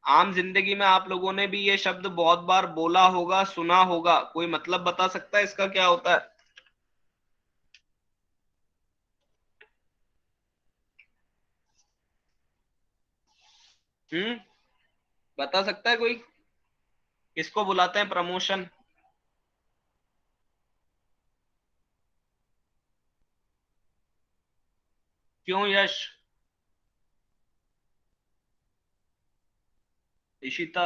आम जिंदगी में आप लोगों ने भी ये शब्द बहुत बार बोला होगा, सुना होगा। कोई मतलब बता सकता है इसका क्या होता है? हम्म, बता सकता है कोई? किसको बुलाते हैं प्रमोशन? क्यों Yash? Ishita?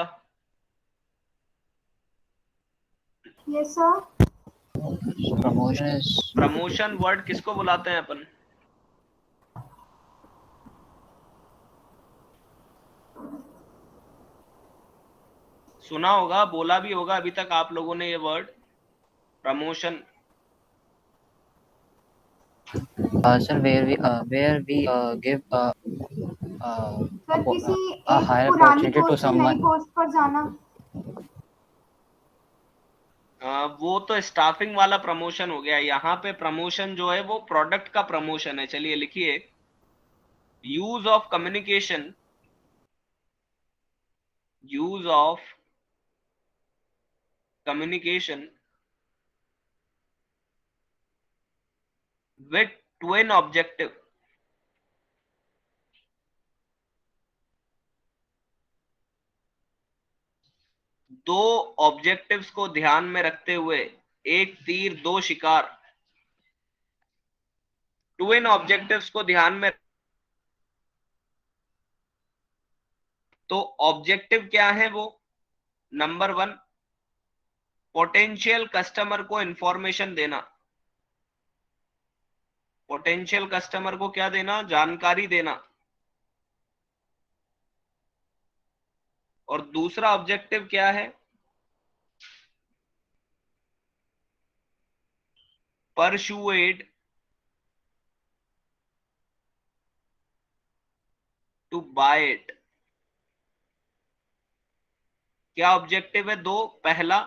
Yes sir. Promotion is promotion word किसको बुलाते हैं अपन? सुना होगा, बोला भी होगा अभी तक आप लोगों ने ये word, promotion. sir, where we give sir किसी a एक higher पुरानी opportunity to पोस्ट से नई someone. पोस्ट पर जाना। वो तो स्टाफिंग वाला प्रमोशन हो गया। यहाँ पे प्रमोशन जो है वो प्रोडक्ट का प्रमोशन है। चलिए लिखिए, use of communication, use of communication with twin objective. दो ऑब्जेक्टिव्स को ध्यान में रखते हुए, एक तीर दो शिकार। ट्विन ऑब्जेक्टिव्स को ध्यान में, तो ऑब्जेक्टिव क्या है वो? नंबर वन, पोटेंशियल कस्टमर को इंफॉर्मेशन देना। पोटेंशियल कस्टमर को क्या देना? जानकारी देना। और दूसरा ऑब्जेक्टिव क्या है? Persuade to buy it. क्या ऑब्जेक्टिव है दो? पहला,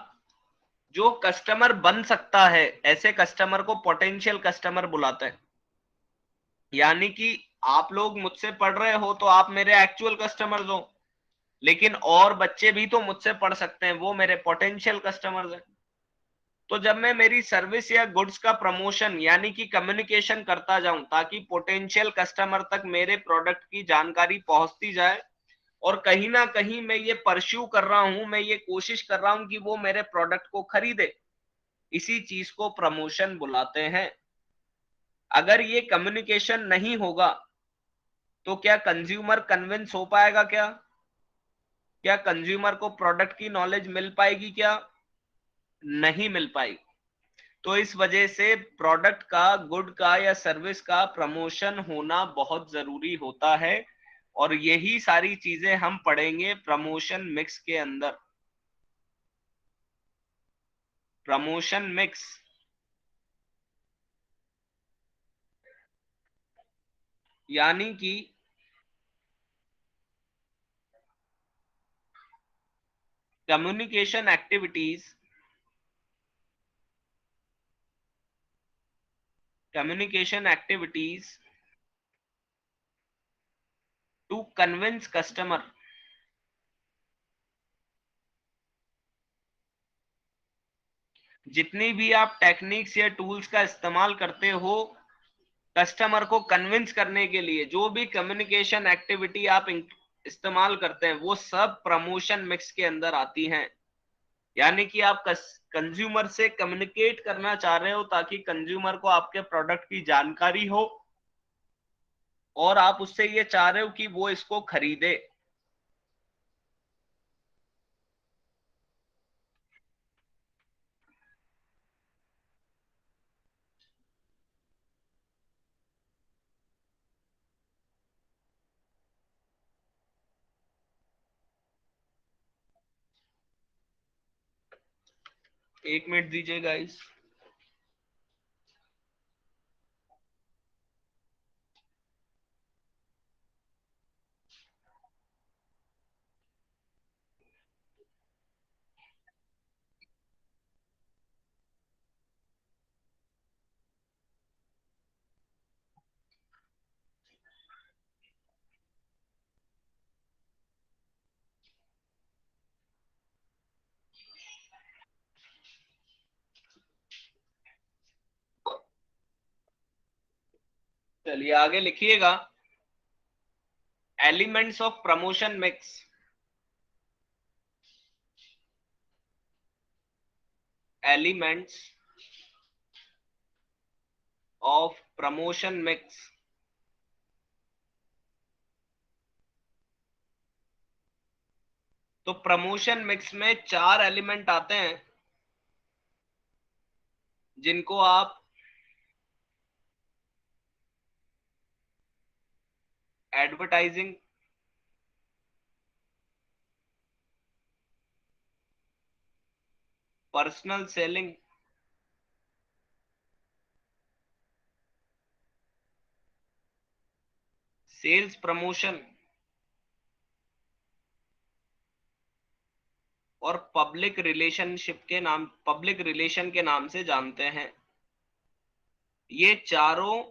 जो कस्टमर बन सकता है, ऐसे कस्टमर को पोटेंशियल कस्टमर बुलाते हैं। यानी कि आप लोग मुझसे पढ़ रहे हो तो आप मेरे एक्चुअल कस्टमर्स हो, लेकिन और बच्चे भी तो मुझसे पढ़ सकते हैं, वो मेरे पोटेंशियल कस्टमर्स हैं। तो जब मैं मेरी सर्विस या गुड्स का प्रमोशन यानी कि कम्युनिकेशन करता जाऊं, ताकि पोटेंशियल कस्टमर तक मेरे प्रोडक्ट की जानकारी पहुंचती जाए, और कहीं ना कहीं मैं ये परस्यू कर रहा हूं, मैं ये कोशिश कर रहा हूं कि वो मेरे प्रोडक्ट को खरीदे, इसी चीज को प्रमोशन बुलाते हैं। अगर ये कम्युनिकेशन नहीं होगा तो क्या कंज्यूमर कन्विंस हो पाएगा? क्या कंज्यूमर को प्रोडक्ट की नॉलेज मिल पाएगी? क्या नहीं मिल पाएगी। तो इस वजह से प्रोडक्ट का, गुड का या सर्विस का प्रमोशन होना बहुत जरूरी होता है। और यही सारी चीजें हम पढ़ेंगे प्रमोशन मिक्स के अंदर। प्रमोशन मिक्स यानी कि communication activities, communication activities to convince customer. जितनी भी आप टेक्निक्स या टूल्स का इस्तेमाल करते हो कस्टमर को कन्विंस करने के लिए, जो भी कम्युनिकेशन एक्टिविटी आप इस्तेमाल करते हैं, वो सब प्रमोशन मिक्स के अंदर आती हैं। यानी कि आप कंज्यूमर से कम्युनिकेट करना चाह रहे हो ताकि कंज्यूमर को आपके प्रोडक्ट की जानकारी हो, और आप उससे ये चाह रहे हो कि वो इसको खरीदे। एक मिनट दीजिए गाइस। चलिए आगे लिखिएगा, elements of promotion mix. Elements of promotion mix. तो प्रमोशन मिक्स में 4 एलिमेंट आते हैं जिनको आप advertising, personal selling, sales promotion और पब्लिक रिलेशन के नाम से जानते हैं। ये चारों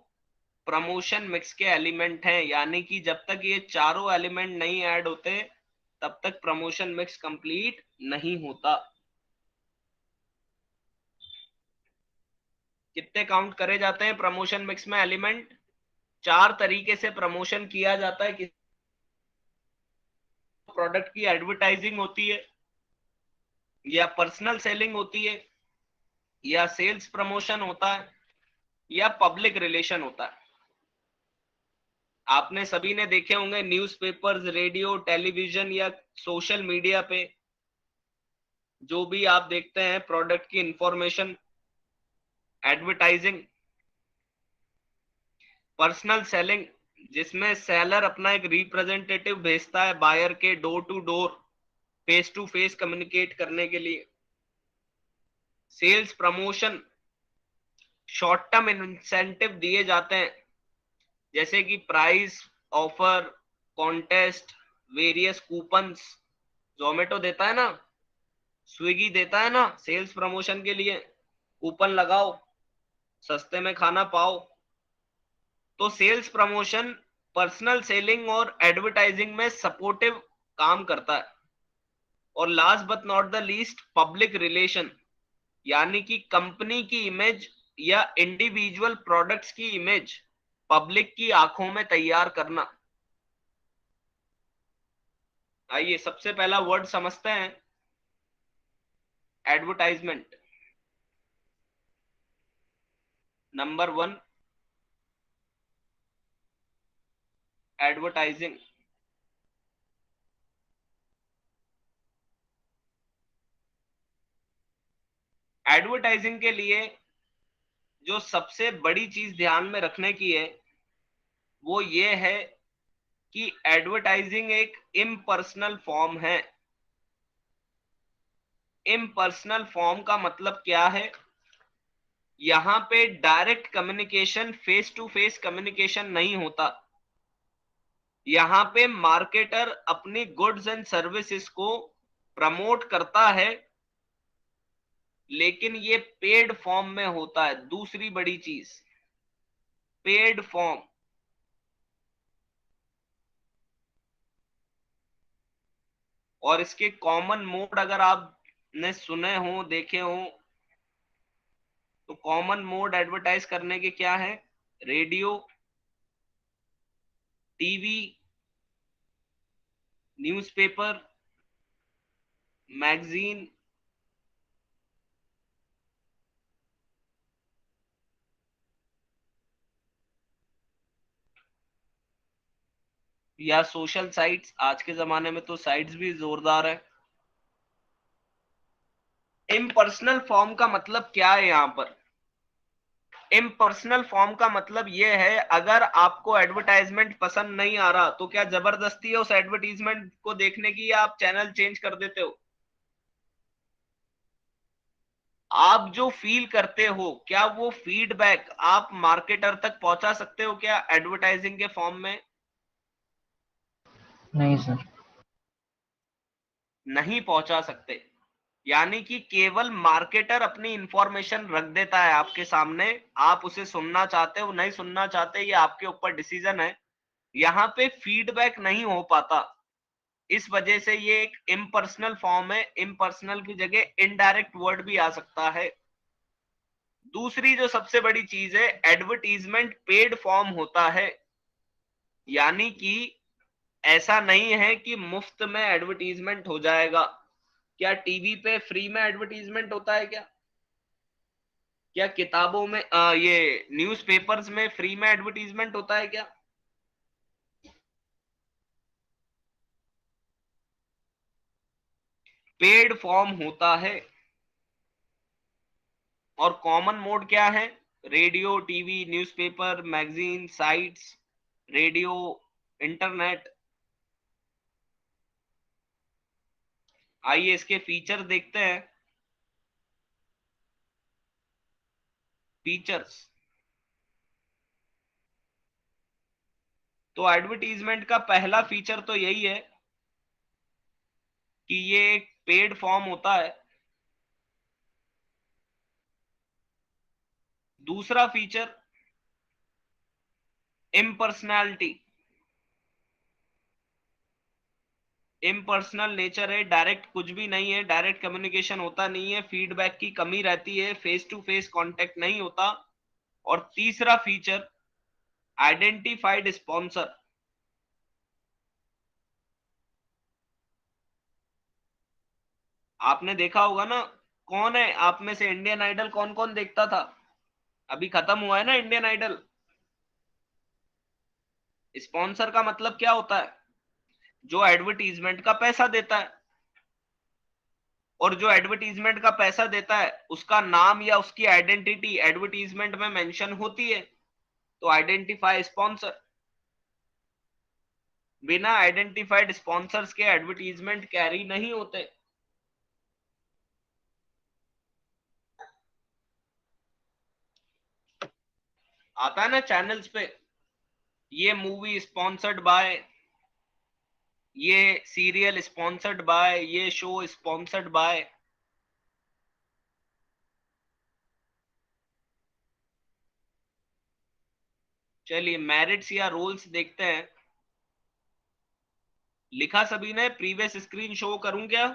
प्रमोशन मिक्स के एलिमेंट हैं, यानी कि जब तक ये चारों एलिमेंट नहीं ऐड होते तब तक प्रमोशन मिक्स कंप्लीट नहीं होता। कितने काउंट करे जाते हैं प्रमोशन मिक्स में एलिमेंट? 4 तरीके से प्रमोशन किया जाता है। किसी प्रोडक्ट की एडवर्टाइजिंग होती है, या पर्सनल सेलिंग होती है, या सेल्स प्रमोशन होता है, या पब्लिक रिलेशन होता है। आपने सभी ने देखे होंगे न्यूज़पेपर्स, रेडियो, टेलीविजन या सोशल मीडिया पे जो भी आप देखते हैं प्रोडक्ट की इंफॉर्मेशन, एडवर्टाइजिंग। पर्सनल सेलिंग, जिसमें सेलर अपना एक रिप्रेजेंटेटिव भेजता है बायर के door to door, face to face communicate करने के लिए। Sales promotion, short term incentive दिए जाते हैं, जैसे कि price offer, contest, various coupons. Zomato देता है ना, स्विगी देता है ना सेल्स प्रमोशन के लिए, कूपन लगाओ सस्ते में खाना पाओ। तो सेल्स प्रमोशन पर्सनल सेलिंग और एडवर्टाइजिंग में सपोर्टिव काम करता है। और last but not the least, public relation, यानी कि कंपनी की इमेज या इंडिविजुअल प्रोडक्ट्स की इमेज पब्लिक की आंखों में तैयार करना। आइए सबसे पहला वर्ड समझते हैं, एडवर्टाइजमेंट। Number 1, advertising. एडवर्टाइजिंग के लिए जो सबसे बड़ी चीज ध्यान में रखने की है वो ये है कि एडवर्टाइजिंग एक इम्पर्सनल फॉर्म है। इम्पर्सनल फॉर्म का मतलब क्या है? यहां पे direct communication, face to face communication नहीं होता। यहां पे मार्केटर अपनी गुड्स एंड सर्विसेज को प्रमोट करता है, लेकिन ये पेड फॉर्म में होता है। दूसरी बड़ी चीज, पेड फॉर्म। और इसके कॉमन मोड अगर आपने सुने हो, देखे हो, तो कॉमन मोड एडवर्टाइज करने के क्या है? रेडियो, टीवी, न्यूज़पेपर, मैगजीन, या सोशल साइट्स। आज के जमाने में तो साइट्स भी जोरदार है। इम्पर्सनल फॉर्म का मतलब क्या है? यहां पर इम्पर्सनल फॉर्म का मतलब यह है, अगर आपको एडवर्टाइजमेंट पसंद नहीं आ रहा तो क्या जबरदस्ती है उस एडवर्टाइजमेंट को देखने की, या आप चैनल चेंज कर देते हो? आप जो फील करते हो, क्या वो फीडबैक आप मार्केटर तक पहुंचा सकते हो क्या एडवर्टाइजिंग के फॉर्म में? नहीं सर। नहीं पहुंचा सकते। यानी कि केवल मार्केटर अपनी इंफॉर्मेशन रख देता है आपके सामने, आप उसे सुनना चाहते हो नहीं सुनना चाहते ये आपके ऊपर डिसीजन है। यहाँ पे फीडबैक नहीं हो पाता, इस वजह से ये एक इम्पर्सनल फॉर्म है। इम्पर्सनल की जगह इनडायरेक्ट वर्ड भी आ सकता है। दूसरी जो सबसे बड़ी चीज है, एडवर्टीजमेंट पेड फॉर्म होता है, यानी कि ऐसा नहीं है कि मुफ्त में एडवर्टीजमेंट हो जाएगा। क्या टीवी पे फ्री में एडवर्टीजमेंट होता है क्या? क्या किताबों में ये न्यूज़पेपर्स में फ्री में एडवर्टीजमेंट होता है क्या? पेड फॉर्म होता है। और कॉमन मोड क्या है? Radio, TV, newspaper, magazine, sites, radio, internet. आइए इसके फीचर देखते हैं। फीचर्स, तो एडवर्टीजमेंट का पहला फीचर तो यही है कि ये एक पेड फॉर्म होता है। दूसरा फीचर, इम्पर्सनैलिटी, इम्पर्सनल नेचर है, डायरेक्ट कुछ भी नहीं है, डायरेक्ट कम्युनिकेशन होता नहीं है, फीडबैक की कमी रहती है, फेस टू फेस कांटेक्ट नहीं होता। और तीसरा फीचर, आइडेंटिफाइड स्पॉन्सर। आपने देखा होगा ना, कौन है आप में से इंडियन आइडल कौन कौन देखता था? अभी खत्म हुआ है ना इंडियन आइडल। स्पॉन्सर का मतलब क्या होता है? जो एडवर्टीजमेंट का पैसा देता है। और जो एडवर्टीजमेंट का पैसा देता है उसका नाम या उसकी आइडेंटिटी एडवर्टीजमेंट में मेंशन होती है, तो आइडेंटिफाई स्पॉन्सर। बिना आइडेंटिफाइड स्पॉन्सर्स के एडवर्टीजमेंट कैरी नहीं होते। आता है ना चैनल्स पे, ये मूवी स्पॉन्सर्ड बाय, ये सीरियल स्पॉन्सर्ड बाय, ये शो स्पॉन्सर्ड बाय। चलिए मेरिट्स या रोल्स देखते हैं। लिखा सभी ने? प्रीवियस स्क्रीन शो करूं क्या?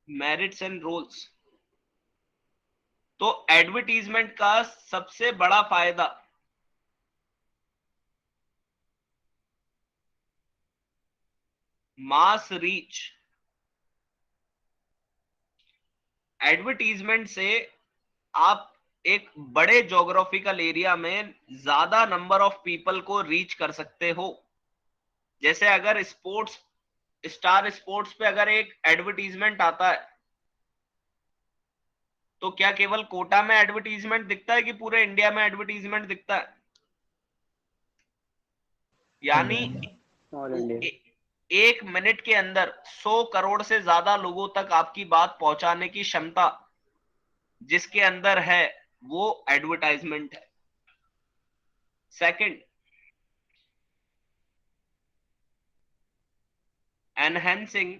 Merits and roles. तो एडवर्टीजमेंट का सबसे बड़ा फायदा, मास रीच। एडवर्टीजमेंट से आप एक बड़े ज्योग्राफिकल एरिया में ज्यादा नंबर ऑफ पीपल को रीच कर सकते हो। जैसे अगर स्पोर्ट्स, स्टार स्पोर्ट्स पे अगर एक एडवर्टीजमेंट आता है, तो क्या केवल कोटा में एडवर्टीजमेंट दिखता है कि पूरे इंडिया में एडवर्टीजमेंट दिखता है? यानी ऑल इंडिया। एक मिनट के अंदर 100 करोड़ से ज्यादा लोगों तक आपकी बात पहुंचाने की क्षमता जिसके अंदर है, वो एडवर्टाइजमेंट है। Second, enhancing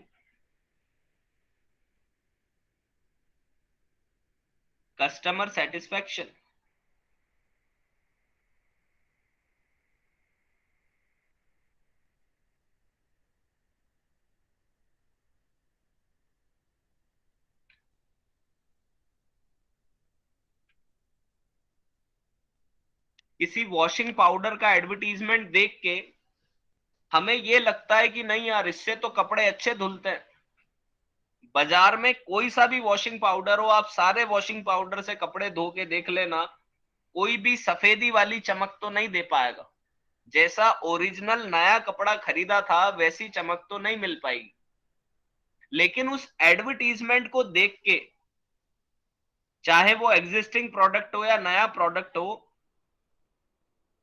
customer satisfaction. किसी वॉशिंग पाउडर का एडवर्टीजमेंट देख के हमें ये लगता है कि नहीं यार, इससे तो कपड़े अच्छे धुलते हैं। बाजार में कोई सा भी वॉशिंग पाउडर हो, आप सारे वॉशिंग पाउडर से कपड़े धो के देख लेना, कोई भी सफेदी वाली चमक तो नहीं दे पाएगा। जैसा ओरिजिनल नया कपड़ा खरीदा था वैसी चमक तो नहीं मिल पाएगी। लेकिन उस एडवर्टीजमेंट को देख के, चाहे वो एग्जिस्टिंग प्रोडक्ट हो या नया प्रोडक्ट हो,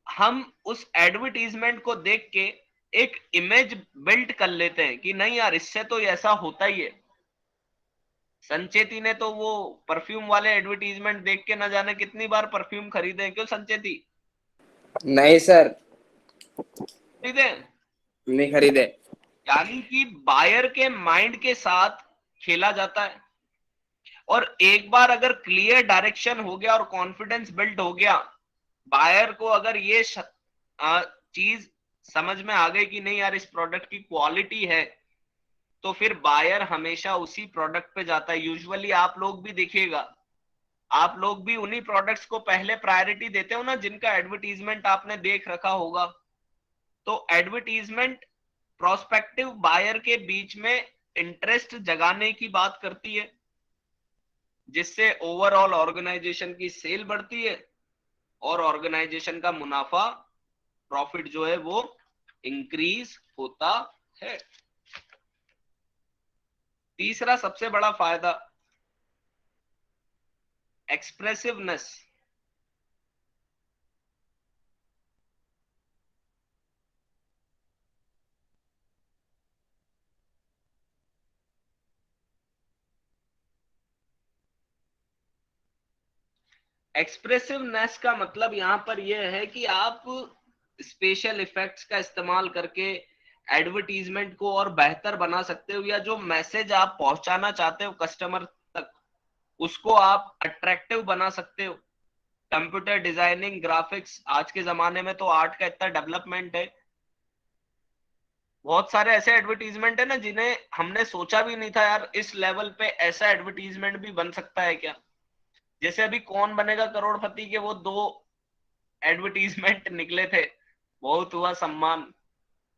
हम उस एडवर्टीजमेंट को देख के एक इमेज बिल्ड कर लेते हैं कि नहीं यार, इससे तो ऐसा होता ही है। संचेती ने तो वो परफ्यूम वाले एडवर्टीजमेंट देख के न जाने कितनी बार परफ्यूम खरीदे हैं। क्यों संचेती? नहीं सर, खरीदे? नहीं खरीदे। यानी कि बायर के माइंड के साथ खेला जाता है। और एक बार अगर क्लियर डायरेक्शन हो गया और कॉन्फिडेंस बिल्ड हो गया, बायर को अगर ये चीज समझ में आ गई कि नहीं यार, इस प्रोडक्ट की क्वालिटी है, तो फिर बायर हमेशा उसी प्रोडक्ट पे जाता है। यूजुअली आप लोग भी देखिएगा, आप लोग भी उन्हीं प्रोडक्ट्स को पहले प्रायोरिटी देते हो ना जिनका एडवर्टीजमेंट आपने देख रखा होगा। तो एडवर्टीजमेंट प्रोस्पेक्टिव बायर के बीच में इंटरेस्ट जगाने की बात करती है, जिससे ओवरऑल ऑर्गेनाइजेशन की सेल बढ़ती है और ऑर्गेनाइजेशन का मुनाफा, प्रॉफिट जो है वो इंक्रीज होता है। तीसरा सबसे बड़ा फायदा, एक्सप्रेसिवनेस। एक्सप्रेसिवनेस का मतलब यहां पर यह है कि आप स्पेशल इफेक्ट्स का इस्तेमाल करके एडवर्टीजमेंट को और बेहतर बना सकते हो, या जो मैसेज आप पहुंचाना चाहते हो कस्टमर तक उसको आप अट्रैक्टिव बना सकते हो। कंप्यूटर डिजाइनिंग, ग्राफिक्स, आज के जमाने में तो आर्ट का इतना डेवलपमेंट है, बहुत सारे ऐसे एडवर्टीजमेंट है ना जिन्हें हमने सोचा भी नहीं था यार इस लेवल पे ऐसा एडवर्टीजमेंट भी बन सकता है क्या। जैसे अभी कौन बनेगा करोड़पति के वो 2 एडवर्टीजमेंट निकले थे, बहुत हुआ सम्मान,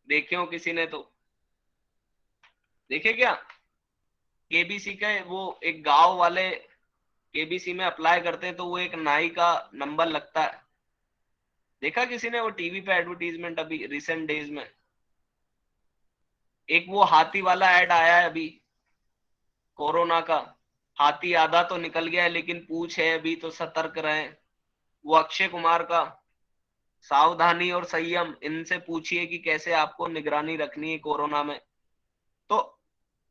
देखे हो किसी ने? तो देखे क्या? केबीसी के वो एक गांव वाले केबीसी में अप्लाई करते हैं तो वो एक नाई का नंबर लगता है, देखा किसी ने वो टीवी पे एडवर्टीजमेंट अभी रिसेंट डेज में? एक वो हाथी वाला ऐड आया है अभी कोरोना का, हाथी आधा तो निकल गया है लेकिन पूछ है अभी तो सतर्क रहें। वो अक्षय कुमार का, सावधानी और संयम, इनसे पूछिए कि कैसे आपको निगरानी रखनी है कोरोना में। तो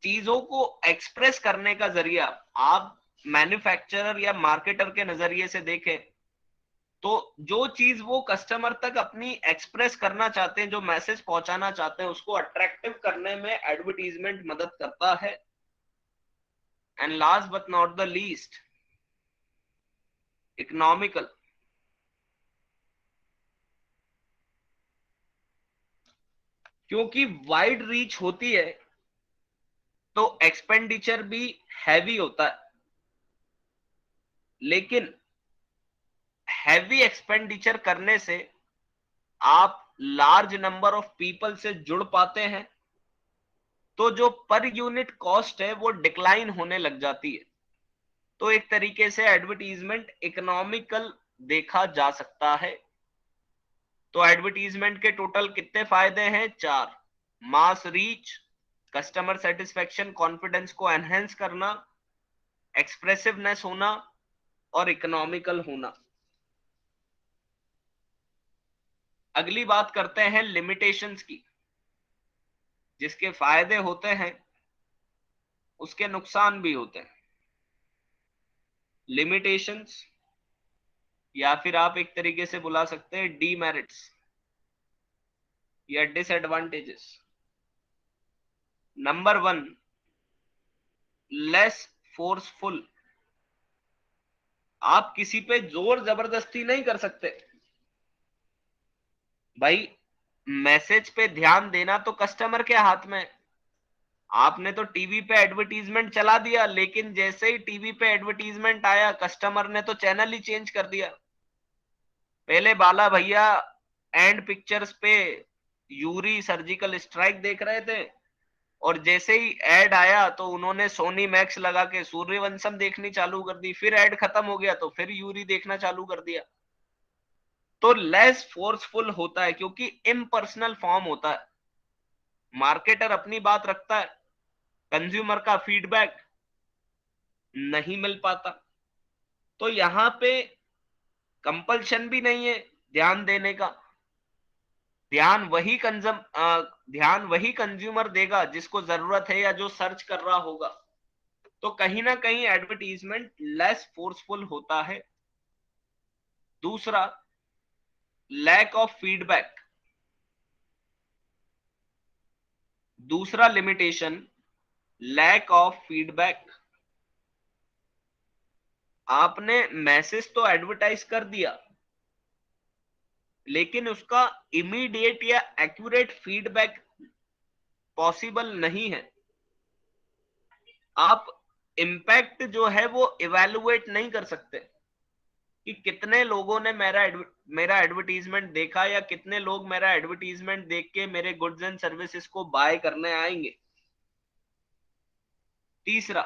चीजों को एक्सप्रेस करने का जरिया आप मैन्युफैक्चरर या मार्केटर के नजरिए से देखें तो जो चीज वो कस्टमर तक अपनी एक्सप्रेस करना चाहते हैं, जो मैसेज पहुंचाना चाहते हैं, उसको अट्रैक्टिव करने में एडवर्टीजमेंट मदद करता है। And last but not the least, economical. क्योंकि वाइड रीच होती है तो एक्सपेंडिचर भी हैवी होता है, लेकिन हैवी एक्सपेंडिचर करने से आप लार्ज नंबर ऑफ पीपल से जुड़ पाते हैं, तो जो पर यूनिट कॉस्ट है वो डिक्लाइन होने लग जाती है। तो एक तरीके से एडवर्टीजमेंट इकोनॉमिकल देखा जा सकता है। तो एडवर्टीजमेंट के टोटल कितने फायदे हैं? 4। मास रीच, कस्टमर सेटिस्फेक्शन, कॉन्फिडेंस को एनहेंस करना, एक्सप्रेसिवनेस होना और इकोनॉमिकल होना। अगली बात करते हैं लिमिटेशंस की। जिसके फायदे होते हैं उसके नुकसान भी होते हैं। लिमिटेशंस या फिर आप एक तरीके से बुला सकते हैं डीमेरिट्स या डिसएडवांटेजेस। Number 1, less forceful. आप किसी पे जोर जबरदस्ती नहीं कर सकते भाई, मैसेज पे ध्यान देना तो कस्टमर के हाथ में। आपने तो टीवी पे एडवर्टीजमेंट चला दिया, लेकिन जैसे ही टीवी पे एडवर्टीजमेंट आया कस्टमर ने तो चैनल ही चेंज कर दिया। पहले बाला भैया एंड पिक्चर्स पे यूरी सर्जिकल स्ट्राइक देख रहे थे, और जैसे ही एड आया तो उन्होंने सोनी मैक्स लगा के सूर्यवंशम देखनी चालू कर दी, फिर एड खत्म हो गया तो फिर यूरी देखना चालू कर दिया। तो लेस फोर्सफुल होता है क्योंकि इम्पर्सनल फॉर्म होता है। मार्केटर अपनी बात रखता है, कंज्यूमर का फीडबैक नहीं मिल पाता। तो यहां पे कंपल्शन भी नहीं है ध्यान देने का। ध्यान वही कंज्यूमर देगा जिसको जरूरत है या जो सर्च कर रहा होगा। तो कहीं ना कहीं एडवर्टीजमेंट लेस फोर्सफुल होता है। दूसरा, लैक ऑफ फीडबैक। दूसरा लिमिटेशन, लैक ऑफ फीडबैक। आपने मैसेज तो एडवर्टाइज कर दिया, लेकिन उसका इमीडिएट या एक्यूरेट फीडबैक पॉसिबल नहीं है। आप इम्पैक्ट जो है वो इवैल्यूएट नहीं कर सकते कि कितने लोगों ने मेरा एडवर्टीजमेंट देखा या कितने लोग मेरा एडवर्टीजमेंट देख के मेरे गुड्स एंड सर्विसेज को बाय करने आएंगे। तीसरा,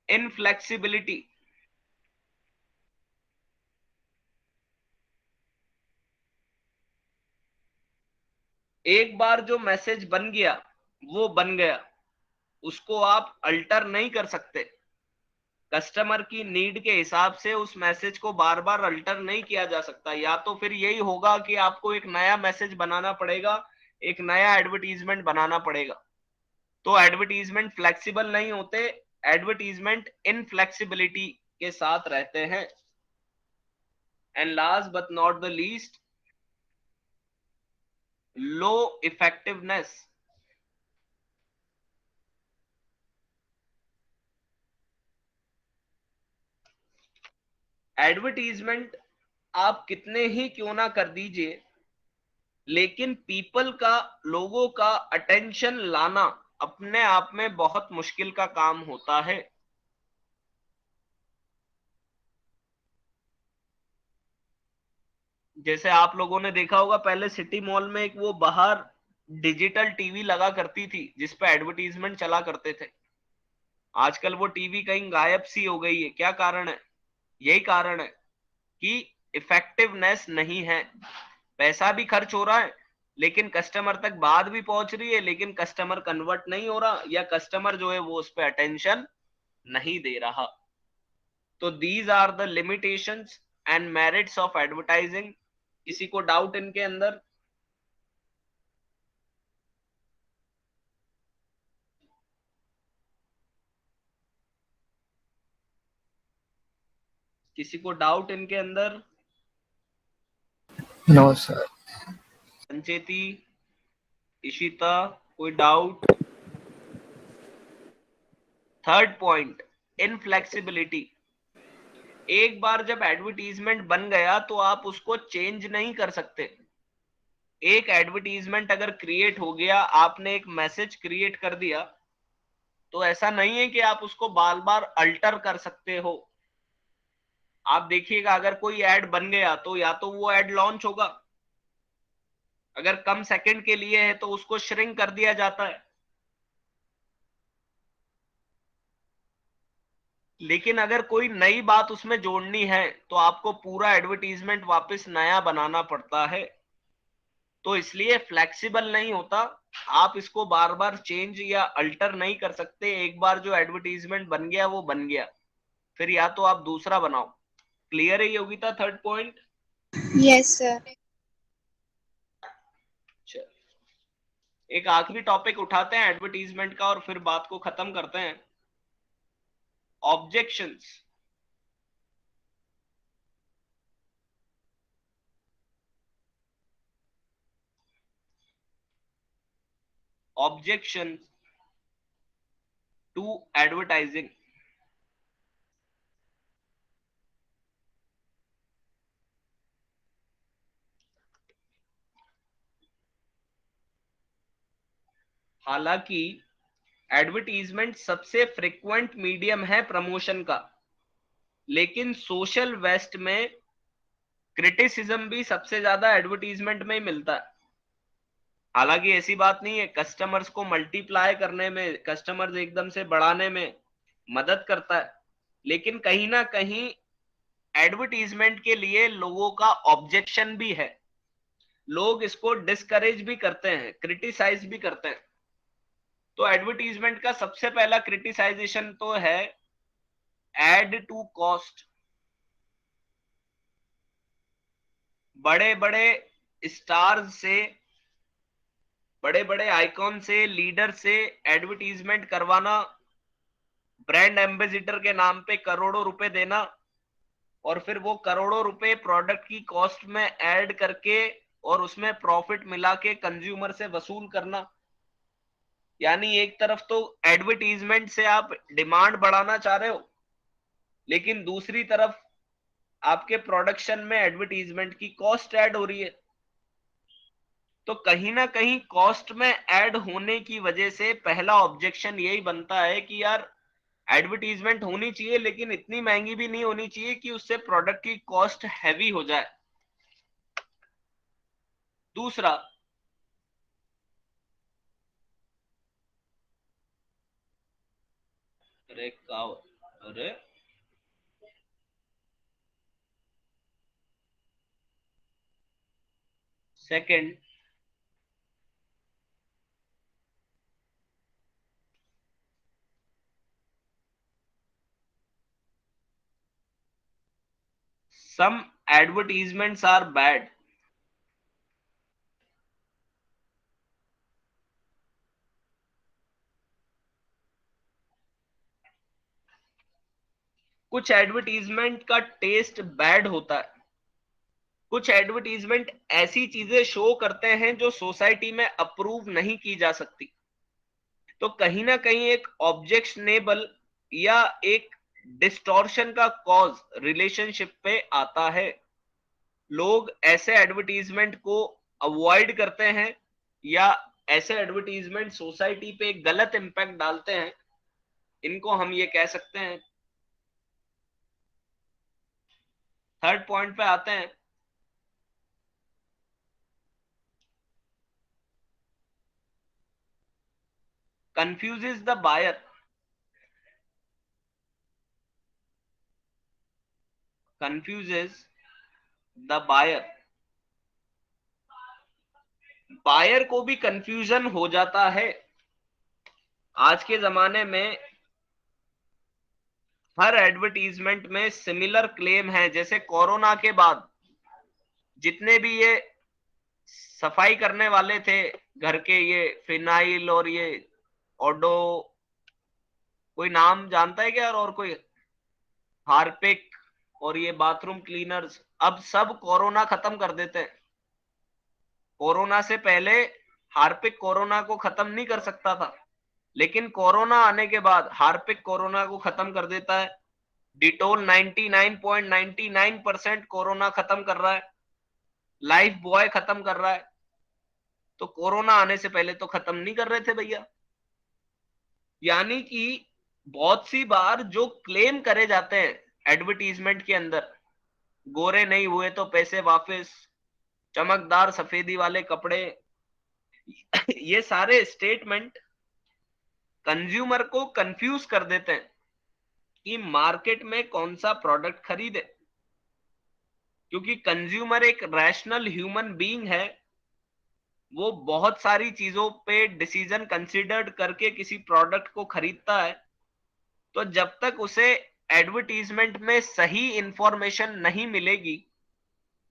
इनफ्लेक्सिबिलिटी। एक बार जो मैसेज बन गया वो बन गया, उसको आप अल्टर नहीं कर सकते। कस्टमर की नीड के हिसाब से उस मैसेज को बार बार अल्टर नहीं किया जा सकता। या तो फिर यही होगा कि आपको एक नया मैसेज बनाना पड़ेगा, एक नया एडवर्टीजमेंट बनाना पड़ेगा। तो एडवर्टीजमेंट फ्लेक्सिबल नहीं होते, एडवर्टीजमेंट इनफ्लेक्सिबिलिटी के साथ रहते हैं। And last but not the least, low effectiveness. Advertisement आप कितने ही क्यों ना कर दीजिए, लेकिन पीपल का, लोगों का अटेंशन लाना अपने आप में बहुत मुश्किल का काम होता है। जैसे आप लोगों ने देखा होगा, पहले सिटी मॉल में एक वो बाहर डिजिटल टीवी लगा करती थी जिसपे एडवर्टीजमेंट चला करते थे। आजकल वो टीवी कहीं गायब सी हो गई है। क्या कारण है? यही कारण है कि इफेक्टिवनेस नहीं है। पैसा भी खर्च हो रहा है, लेकिन कस्टमर तक बात भी पहुंच रही है, लेकिन कस्टमर कन्वर्ट नहीं हो रहा, या कस्टमर जो है वो उस पर अटेंशन नहीं दे रहा। तो these are the limitations and merits of advertising. किसी को डाउट इनके अंदर? किसी को डाउट इनके अंदर? No, sir. संचेती, इशिता, कोई डाउट? Third point, inflexibility. एक बार जब एडवर्टीजमेंट बन गया तो आप उसको चेंज नहीं कर सकते। एक एडवर्टीजमेंट अगर क्रिएट हो गया, आपने एक मैसेज क्रिएट कर दिया, तो ऐसा नहीं है कि आप उसको बार बार अल्टर कर सकते हो। आप देखिएगा, अगर कोई ऐड बन गया तो या तो वो ऐड लॉन्च होगा, अगर कम सेकंड के लिए है तो उसको श्रिंक कर दिया जाता है। लेकिन अगर कोई नई बात उसमें जोड़नी है तो आपको पूरा एडवर्टीजमेंट वापस नया बनाना पड़ता है। तो इसलिए फ्लेक्सिबल नहीं होता। आप इसको बार बार चेंज या अल्टर नहीं कर सकते। एक बार जो एडवर्टीजमेंट बन गया वो बन गया, फिर या तो आप दूसरा बनाओ। क्लियर है Yogita? Third point. Yes, sir. एक आखिरी टॉपिक उठाते हैं एडवर्टीजमेंट का और फिर बात को खत्म करते हैं। ऑब्जेक्शंस। Objection to advertising. हालांकि एडवर्टीजमेंट सबसे फ्रिक्वेंट मीडियम है प्रमोशन का, लेकिन सोशल वेस्ट में क्रिटिसिज्म भी सबसे ज्यादा एडवर्टीजमेंट में ही मिलता है। हालांकि ऐसी बात नहीं है, कस्टमर्स को मल्टीप्लाई करने में, कस्टमर्स एकदम से बढ़ाने में मदद करता है, लेकिन कहीं ना कहीं एडवर्टीजमेंट के लिए लोगों का ऑब्जेक्शन भी है। लोग इसको डिस्करेज भी करते हैं, क्रिटिसाइज भी करते हैं। तो एडवर्टीजमेंट का सबसे पहला क्रिटिसाइजेशन तो है एड टू कॉस्ट। बड़े बड़े स्टार्स से, बड़े बड़े आइकॉन से, लीडर से एडवर्टीजमेंट करवाना, ब्रांड एम्बेसडर के नाम पे करोड़ों रुपए देना, और फिर वो करोड़ों रुपए प्रोडक्ट की कॉस्ट में ऐड करके और उसमें प्रॉफिट मिला के कंज्यूमर से वसूल करना। यानी एक तरफ तो एडवर्टीजमेंट से आप डिमांड बढ़ाना चाह रहे हो, लेकिन दूसरी तरफ आपके प्रोडक्शन में एडवर्टीजमेंट की कॉस्ट ऐड हो रही है। तो कहीं ना कहीं कॉस्ट में ऐड होने की वजह से पहला ऑब्जेक्शन यही बनता है कि यार एडवर्टीजमेंट होनी चाहिए, लेकिन इतनी महंगी भी नहीं होनी चाहिए कि उससे प्रोडक्ट की कॉस्ट हैवी हो जाए। दूसरा, अरे second, some advertisements are bad। कुछ एडवर्टीजमेंट का टेस्ट बैड होता है, कुछ एडवर्टीजमेंट ऐसी चीजें शो करते हैं जो सोसाइटी में अप्रूव नहीं की जा सकती। तो कहीं ना कहीं एक ऑब्जेक्शनेबल या एक डिस्टॉर्शन का कॉज रिलेशनशिप पे आता है। लोग ऐसे एडवर्टीजमेंट को अवॉइड करते हैं या ऐसे एडवर्टीजमेंट सोसाइटी पे गलत इंपैक्ट डालते हैं, इनको हम ये कह सकते हैं। थर्ड पॉइंट पे आते हैं, confuses the buyer। confuses the buyer, buyer को भी कंफ्यूजन हो जाता है। आज के जमाने में हर एडवर्टीजमेंट में सिमिलर क्लेम है। जैसे कोरोना के बाद जितने भी ये सफाई करने वाले थे घर के, ये फिनाइल और ये ओडो, कोई नाम जानता है क्या? और कोई हार्पिक और ये बाथरूम क्लीनर्स, अब सब कोरोना खत्म कर देते हैं। कोरोना से पहले हार्पिक कोरोना को खत्म नहीं कर सकता था, लेकिन कोरोना आने के बाद हार्पिक कोरोना को खत्म कर देता है। डिटोल 99.99% कोरोना खत्म कर रहा है, लाइफ बॉय खत्म कर रहा है। तो कोरोना आने से पहले तो खत्म नहीं कर रहे थे भैया। यानी कि बहुत सी बार जो क्लेम करे जाते हैं एडवर्टीजमेंट के अंदर, गोरे नहीं हुए तो पैसे वापस, चमकदार सफेदी वाले कपड़े, ये सारे स्टेटमेंट कंज्यूमर को कंफ्यूज कर देते हैं कि मार्केट में कौन सा प्रोडक्ट खरीदे। क्योंकि कंज्यूमर एक रैशनल ह्यूमन बीइंग है, वो बहुत सारी चीजों पे डिसीजन कंसीडर्ड करके किसी प्रोडक्ट को खरीदता है। तो जब तक उसे एडवर्टीजमेंट में सही इंफॉर्मेशन नहीं मिलेगी,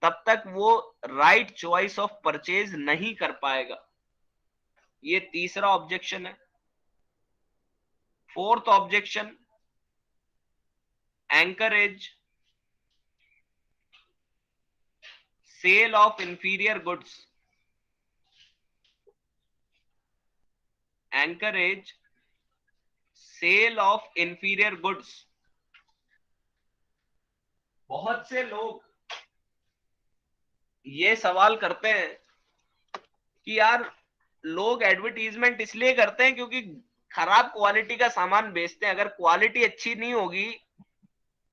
तब तक वो राइट चॉइस ऑफ परचेज नहीं कर पाएगा। ये तीसरा ऑब्जेक्शन है। Fourth objection, encourage sale of inferior goods. Encourage sale of inferior goods. बहुत से लोग ये सवाल करते हैं कि यार लोग एडवर्टीजमेंट इसलिए करते हैं क्योंकि खराब क्वालिटी का सामान बेचते हैं। अगर क्वालिटी अच्छी नहीं होगी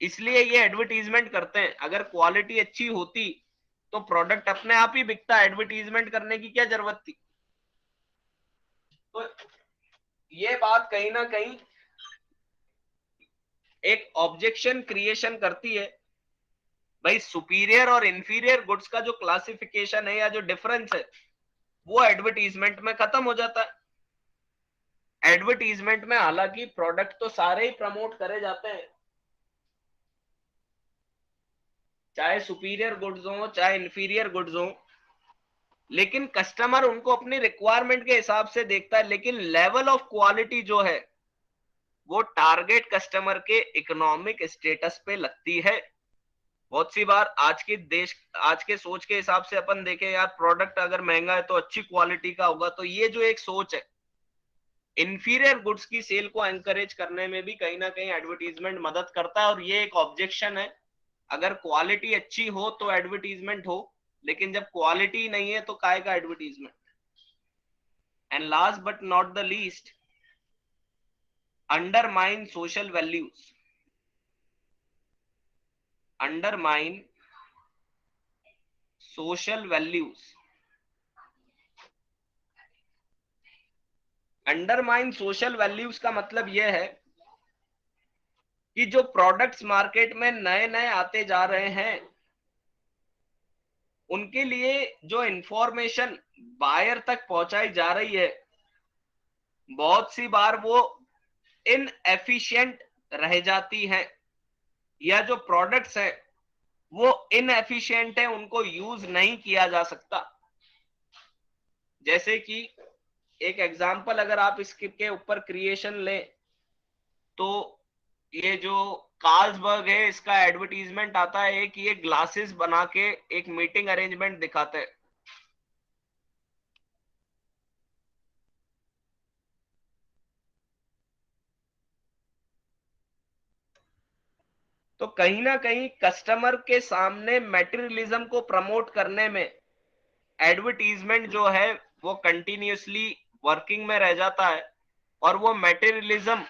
इसलिए ये एडवर्टीजमेंट करते हैं। अगर क्वालिटी अच्छी होती तो प्रोडक्ट अपने आप ही बिकता, एडवर्टीजमेंट करने की क्या जरूरत थी? तो ये बात कहीं ना कहीं एक ऑब्जेक्शन क्रिएशन करती है। भाई सुपीरियर और इंफीरियर गुड्स का जो क्लासिफिकेशन है या जो डिफरेंस है वो एडवर्टीजमेंट में खत्म हो जाता है। एडवर्टीजमेंट में हालांकि प्रोडक्ट तो सारे ही प्रमोट करे जाते हैं, चाहे सुपीरियर गुड्स हो चाहे इंफीरियर गुड्स हो, लेकिन कस्टमर उनको अपनी रिक्वायरमेंट के हिसाब से देखता है। लेकिन लेवल ऑफ क्वालिटी जो है वो टारगेट कस्टमर के इकोनॉमिक स्टेटस पे लगती है। बहुत सी बार आज के सोच के हिसाब से अपन देखें, यार प्रोडक्ट अगर महंगा है तो अच्छी क्वालिटी का होगा। तो ये जो एक सोच है, इंफीरियर गुड्स की सेल को एनकरेज करने में भी कहीं ना कहीं एडवर्टीजमेंट मदद करता है। और ये एक ऑब्जेक्शन है, अगर क्वालिटी अच्छी हो तो एडवर्टीजमेंट हो, लेकिन जब क्वालिटी नहीं है तो काय का advertisement. And last but not the least, undermine social values, undermine social values. Undermine social values का मतलब यह है कि जो प्रोडक्ट्स मार्केट में नए नए आते जा रहे हैं उनके लिए जो इंफॉर्मेशन बायर तक पहुंचाई जा रही है बहुत सी बार वो इनएफिशिएंट रह जाती है, या जो प्रोडक्ट्स हैं वो इनएफिशिएंट है, उनको यूज नहीं किया जा सकता। जैसे कि एक एग्जांपल अगर आप इसके ऊपर क्रिएशन लें तो ये जो कार्लसबर्ग है इसका एडवर्टीजमेंट आता है कि ये ग्लासेस बना के एक मीटिंग अरेंजमेंट दिखाते हैं। तो कहीं ना कहीं कस्टमर के सामने मटेरियलिज्म को प्रमोट करने में एडवर्टीजमेंट जो है वो कंटिन्यूअसली वर्किंग में रह जाता है, और वो मटेरियलिज्म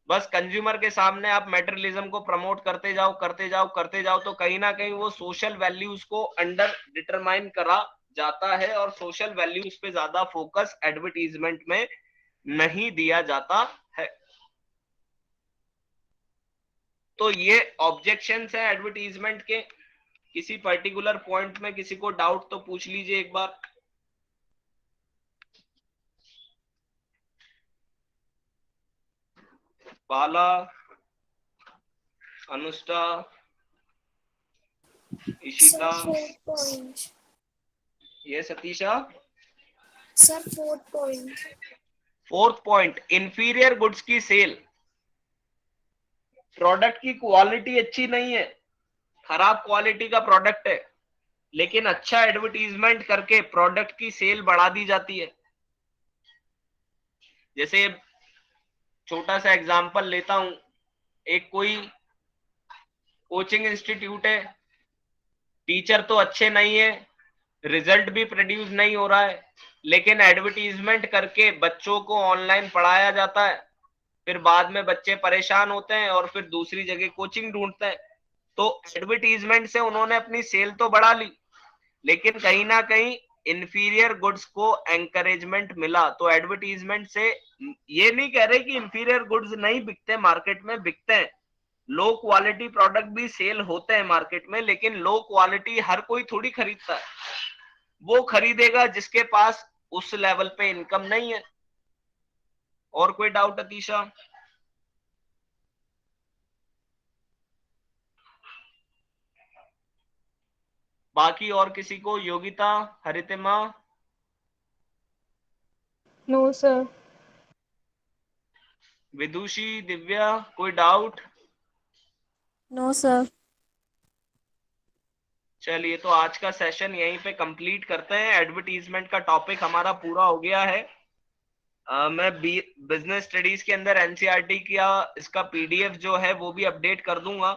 बस कंज्यूमर के सामने आप मटेरियलिज्म को प्रमोट करते जाओ करते जाओ करते जाओ, तो कहीं ना कहीं वो सोशल वैल्यूज को अंडर डिटरमाइन करा जाता है और सोशल वैल्यूज पे ज्यादा फोकस एडवर्टीजमेंट में नहीं दिया जाता है। तो ये ऑब्जेक्शंस है एडवर्टीजमेंट के। किसी पर्टिकुलर पॉइंट में किसी को डाउट तो पूछ लीजिए एक बार। बाला, अनुष्का, इशिता, Sir, 4 point. ये Satisha. Sir, 4 point. Fourth point, inferior goods की सेल। प्रोडक्ट की क्वालिटी अच्छी नहीं है, खराब क्वालिटी का प्रोडक्ट है, लेकिन अच्छा एडवर्टीजमेंट करके प्रोडक्ट की सेल बढ़ा दी जाती है। जैसे छोटा सा एग्जांपल लेता हूं, एक कोई कोचिंग इंस्टीट्यूट है, टीचर तो अच्छे नहीं है, रिजल्ट भी प्रोड्यूस नहीं हो रहा है, लेकिन एडवर्टीजमेंट करके बच्चों को ऑनलाइन पढ़ाया जाता है, फिर बाद में बच्चे परेशान होते हैं और फिर दूसरी जगह कोचिंग ढूंढते हैं। तो एडवर्टीजमेंट से उन्होंने अपनी सेल तो बढ़ा ली, लेकिन कहीं ना कहीं इंफीरियर गुड्स को एंकरेजमेंट मिला। तो एडवर्टीजमेंट से ये नहीं कह रहे कि इंफीरियर गुड्स नहीं बिकते, मार्केट में बिकते हैं, लो क्वालिटी प्रोडक्ट भी सेल होते हैं मार्केट में, लेकिन लो क्वालिटी हर कोई थोड़ी खरीदता है। वो खरीदेगा जिसके पास उस लेवल पे इनकम नहीं है। और कोई डाउट अतीशा? बाकी और किसी को? Yogita, हरितिमा, No, sir. विदुषी, दिव्या, कोई डाउट? No, sir. चलिए, तो आज का सेशन यहीं पे कंप्लीट करते हैं। एडवर्टीजमेंट का टॉपिक हमारा पूरा हो गया है। मैं बिजनेस स्टडीज के अंदर एनसीईआरटी का इसका पीडीएफ जो है वो भी अपडेट कर दूंगा।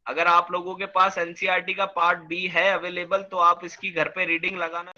अगर आप लोगों के पास एनसीईआरटी का पार्ट बी है अवेलेबल तो आप इसकी घर पे रीडिंग लगाना